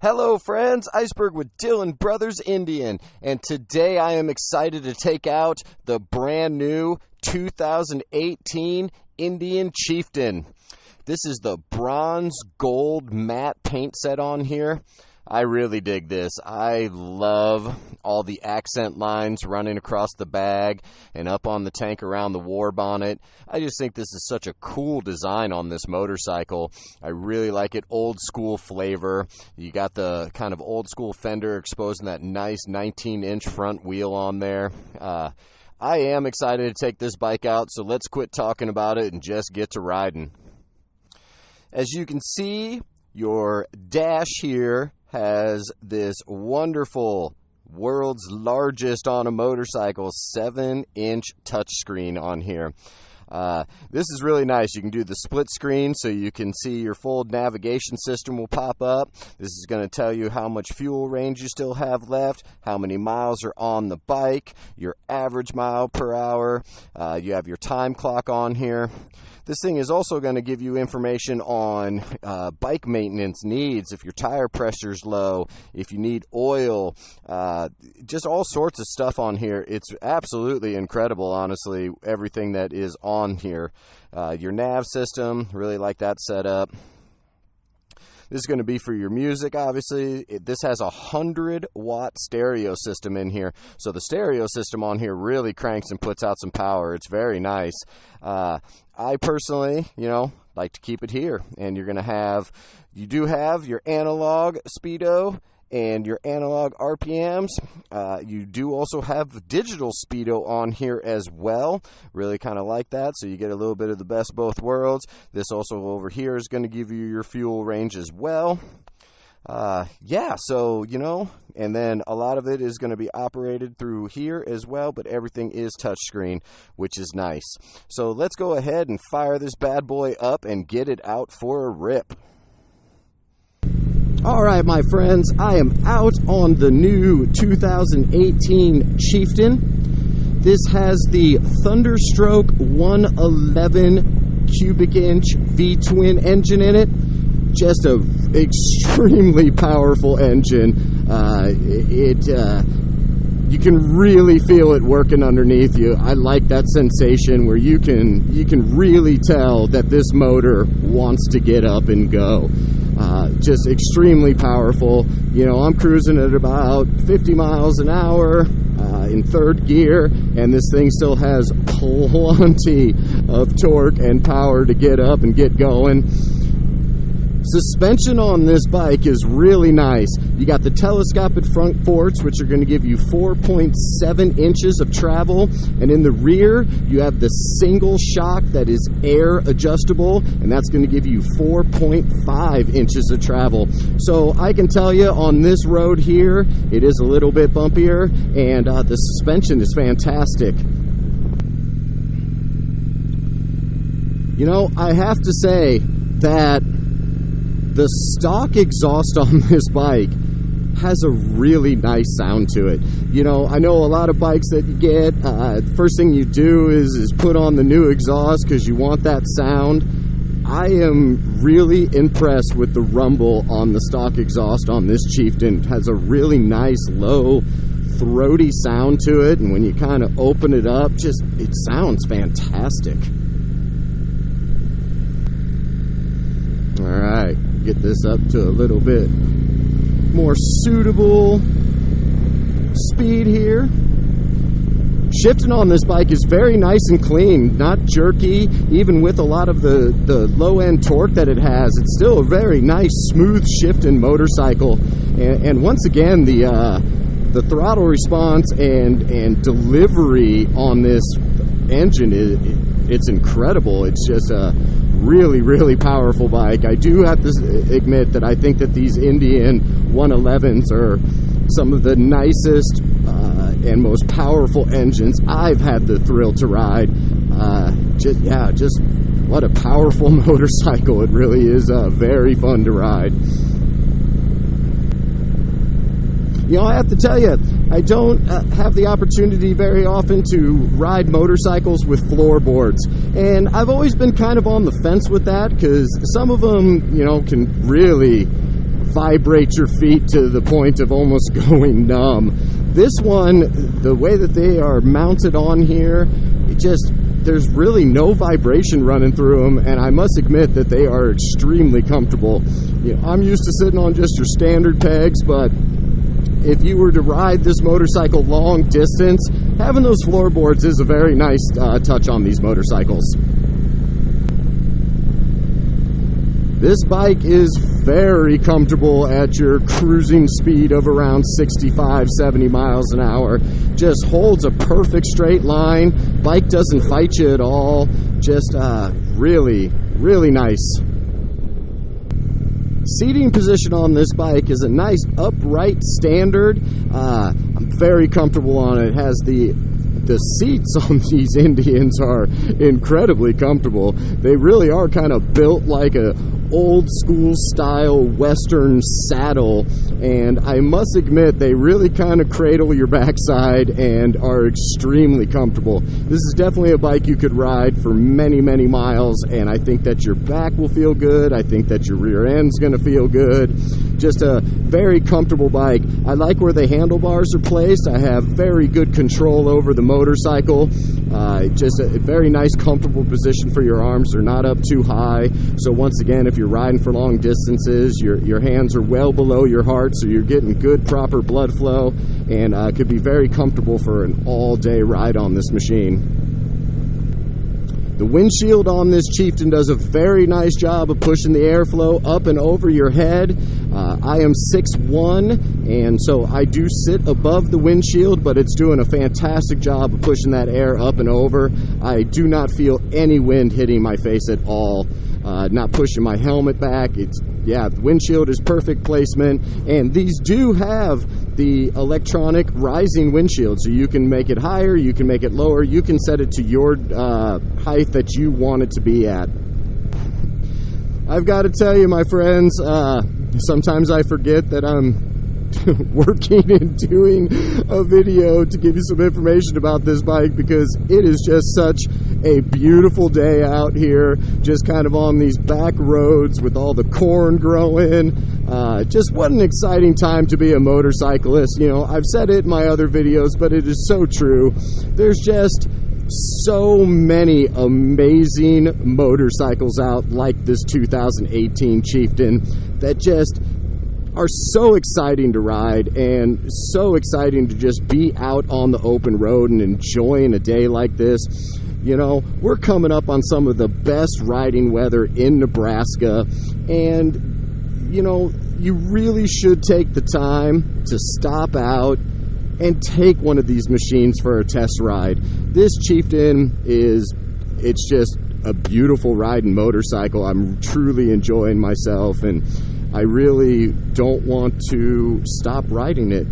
Hello friends, Iceberg with Dylan Brothers Indian, and today I am excited to take out the brand new 2018 Indian Chieftain. This is the bronze gold matte paint set on here. I really dig this. I love all the accent lines running across the bag and up on the tank around the war bonnet. I just think this is such a cool design on this motorcycle. I really like it. Old school flavor. You got the kind of old school fender exposing that nice 19-inch front wheel on there. I am excited to take this bike out, so let's quit talking about it and just get to riding. As you can see, your dash here has this wonderful, world's largest on a motorcycle, 7-inch touchscreen on here. This is really nice. You can do the split screen so you can see your full navigation system will pop up. This is going to tell you how much fuel range you still have left, how many miles are on the bike, your average mile per hour. You have your time clock on here. This thing is also going to give you information on bike maintenance needs, if your tire pressure is low, if you need oil, just all sorts of stuff on here. It's absolutely incredible, honestly, everything that is on here. Your nav system, really like that setup. This is going to be for your music, obviously. This has a 100-watt stereo system in here. So the stereo system on here really cranks and puts out some power. It's very nice. I personally, like to keep it here. And you're going to have, you do have your analog speedo and your analog RPMs. You do also have digital speedo on here as well. Really kind of like that, so you get a little bit of the best of both worlds. This also over here is going to give you your fuel range as well. So, and then a lot of it is going to be operated through here as well, but everything is touchscreen, which is nice. So let's go ahead and fire this bad boy up and get it out for a rip. Alright, my friends, I am out on the new 2018 Chieftain. This has the Thunderstroke 111 cubic inch V-twin engine in it. Just a extremely powerful engine. You can really feel it working underneath you. I like that sensation where you can really tell that this motor wants to get up and go. Just extremely powerful. I'm cruising at about 50 miles an hour in third gear, and this thing still has plenty of torque and power to get up and get going. Suspension on this bike is really nice. You got the telescopic front forks, which are going to give you 4.7 inches of travel, and in the rear you have the single shock that is air adjustable, and that's going to give you 4.5 inches of travel. So I can tell you on this road here, it is a little bit bumpier, and the suspension is fantastic. I have to say that the stock exhaust on this bike has a really nice sound to it. I know a lot of bikes that you get, first thing you do is put on the new exhaust because you want that sound. I am really impressed with the rumble on the stock exhaust on this Chieftain. It has a really nice, low, throaty sound to it, and when you kind of open it up, it sounds fantastic. Alright, get this up to a little bit more suitable speed here. Shifting on this bike is very nice and clean, not jerky. Even with a lot of the low-end torque that it has, it's still a very nice, smooth shifting motorcycle. And once again, the throttle response and delivery on this engine it's incredible. It's just a really, really powerful bike. I do have to admit that I think that these Indian 111s are some of the nicest and most powerful engines I've had the thrill to ride. Just what a powerful motorcycle. It really is very fun to ride. I have to tell you, I don't have the opportunity very often to ride motorcycles with floorboards, and I've always been kind of on the fence with that because some of them, can really vibrate your feet to the point of almost going numb. This one, the way that they are mounted on here, there's really no vibration running through them, and I must admit that they are extremely comfortable. You know, I'm used to sitting on just your standard pegs, but if you were to ride this motorcycle long distance, having those floorboards is a very nice touch on these motorcycles. This bike is very comfortable at your cruising speed of around 65-70 miles an hour. Just holds a perfect straight line. Bike doesn't fight you at all. Just really, really nice. Seating position on this bike is a nice upright standard. I'm very comfortable on it. It has the seats on these Indians are incredibly comfortable. They really are kind of built like a old school style Western saddle, and I must admit they really kind of cradle your backside and are extremely comfortable. This is definitely a bike you could ride for many miles, and I think that your back will feel good. I think that your rear end's going to feel good. Just a very comfortable bike. I like where the handlebars are placed. I have very good control over the motorcycle. Just a very nice comfortable position for your arms. They're not up too high, so once again, if you're riding for long distances, your hands are well below your heart, so you're getting good proper blood flow, and could be very comfortable for an all-day ride on this machine. The windshield on this Chieftain does a very nice job of pushing the airflow up and over your head. I am 6'1", and so I do sit above the windshield, but it's doing a fantastic job of pushing that air up and over. I do not feel any wind hitting my face at all. Not pushing my helmet back. The windshield is perfect placement, and these do have the electronic rising windshield, so you can make it higher, you can make it lower, you can set it to your height that you want it to be at. I've got to tell you, my friends, sometimes I forget that I'm working and doing a video to give you some information about this bike, because it is just such a beautiful day out here, just kind of on these back roads with all the corn growing. Just what an exciting time to be a motorcyclist. You know, I've said it in my other videos, but it is so true. There's just so many amazing motorcycles out, like this 2018 Chieftain, that just are so exciting to ride and so exciting to just be out on the open road and enjoying a day like this. You know, we're coming up on some of the best riding weather in Nebraska, and you know, you really should take the time to stop out and take one of these machines for a test ride. This Chieftain it's just a beautiful riding motorcycle. I'm truly enjoying myself, and I really don't want to stop riding it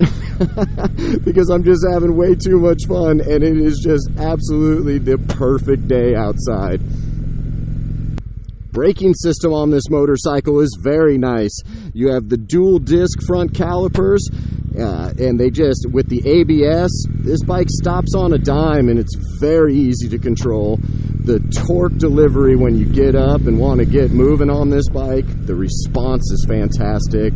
because I'm just having way too much fun, and it is just absolutely the perfect day outside. Braking system on this motorcycle is very nice. You have the dual disc front calipers, and they just, with the ABS, this bike stops on a dime, and it's very easy to control. The torque delivery when you get up and want to get moving on this bike, the response is fantastic.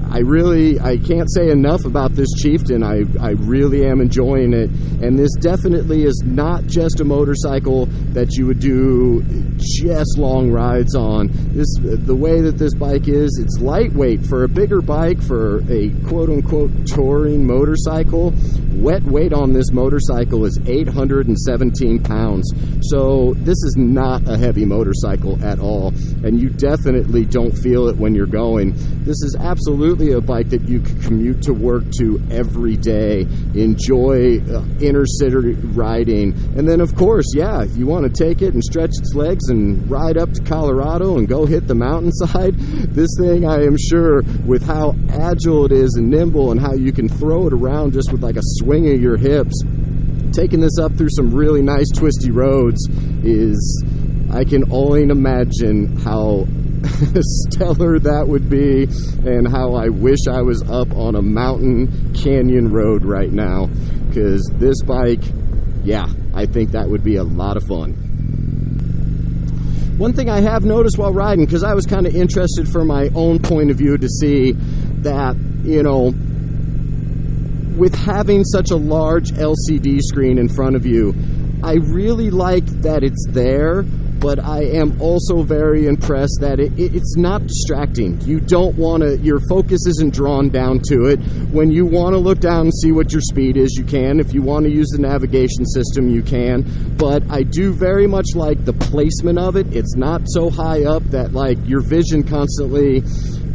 I can't say enough about this Chieftain. I really am enjoying it, and this definitely is not just a motorcycle that you would do just long rides on. The way that this bike is, it's lightweight for a bigger bike, for a quote-unquote touring motorcycle. Wet weight on this motorcycle is 817 pounds, so this is not a heavy motorcycle at all, and you definitely don't feel it when you're going. This is absolutely a bike that you can commute to work to every day, enjoy inner city riding, and then of course, yeah, you want to take it and stretch its legs and ride up to Colorado and go hit the mountainside. This thing, I am sure, with how agile it is and nimble and how you can throw it around just with like a swing of your hips, taking this up through some really nice twisty roads is, I can only imagine how stellar that would be, and how I wish I was up on a mountain canyon road right now, because this bike, yeah, I think that would be a lot of fun. One thing I have noticed while riding, because I was kind of interested from my own point of view to see that, you know, with having such a large LCD screen in front of you, I really like that it's there, but I am also very impressed that it's not distracting. You don't want to, your focus isn't drawn down to it. When you want to look down and see what your speed is, you can. If you want to use the navigation system, you can. But I do very much like the placement of it. It's not so high up that like your vision constantly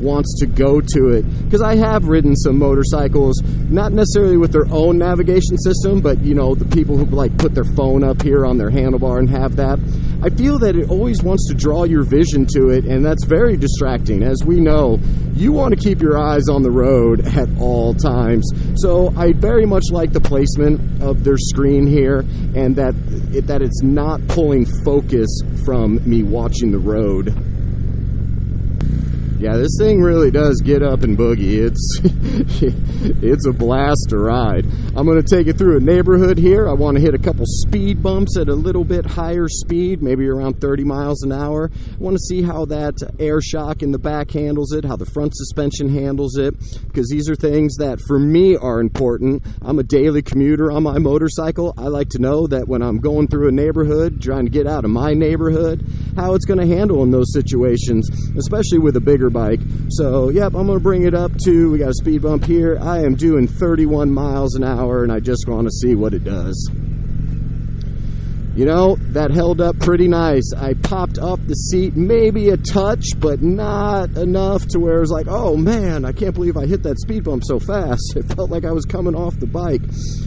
wants to go to it, because I have ridden some motorcycles, not necessarily with their own navigation system, but you know, the people who like put their phone up here on their handlebar and have that. I feel that it always wants to draw your vision to it, and that's very distracting. As we know, you want to keep your eyes on the road at all times. So I very much like the placement of their screen here, and that it's not pulling focus from me watching the road. Yeah, this thing really does get up and boogie. It's a blast to ride. I'm going to take it through a neighborhood here. I want to hit a couple speed bumps at a little bit higher speed, maybe around 30 miles an hour. I want to see how that air shock in the back handles it, how the front suspension handles it, because these are things that for me are important. I'm a daily commuter on my motorcycle. I like to know that when I'm going through a neighborhood, trying to get out of my neighborhood, how it's going to handle in those situations, especially with a bigger bike. So yep, I'm going to bring it up to, we got a speed bump here. I am doing 31 miles an hour, and I just want to see what it does. You know, that held up pretty nice. I popped up the seat maybe a touch, but not enough to where it was like, oh man, I can't believe I hit that speed bump so fast. It felt like I was coming off the bike.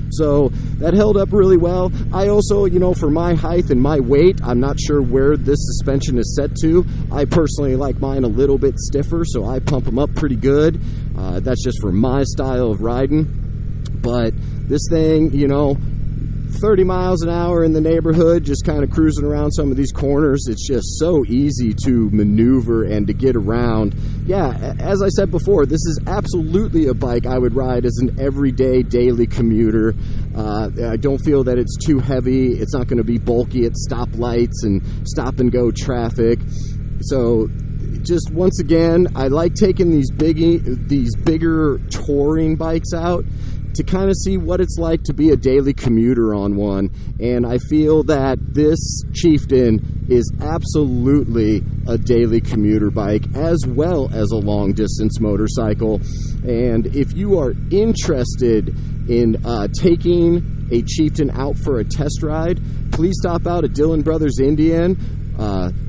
So that held up really well. I also, you know, for my height and my weight, I'm not sure where this suspension is set to. I personally like mine a little bit stiffer, so I pump them up pretty good. That's just for my style of riding. But this thing, you know, 30 miles an hour in the neighborhood, just kind of cruising around some of these corners. It's just so easy to maneuver and to get around. Yeah, as I said before, this is absolutely a bike I would ride as an everyday, daily commuter. I don't feel that it's too heavy. It's not going to be bulky at stoplights and stop and go traffic. So just once again, I like taking these bigger touring bikes out to kind of see what it's like to be a daily commuter on one. And I feel that this Chieftain is absolutely a daily commuter bike as well as a long distance motorcycle. And if you are interested in taking a Chieftain out for a test ride, please stop out at Dillon Brothers Indian.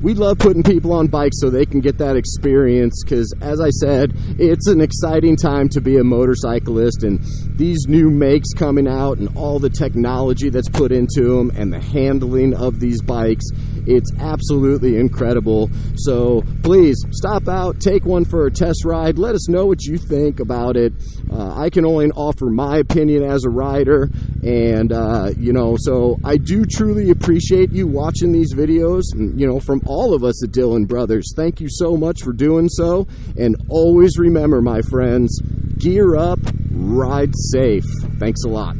We love putting people on bikes so they can get that experience, because as I said, it's an exciting time to be a motorcyclist, and these new makes coming out and all the technology that's put into them and the handling of these bikes, it's absolutely incredible. So please stop out, take one for a test ride, let us know what you think about it. I can only offer my opinion as a rider, and you know, so I do truly appreciate you watching these videos, you know, from all of us at Dillon Brothers. Thank you so much for doing so, and always remember, my friends, gear up, ride safe. Thanks a lot.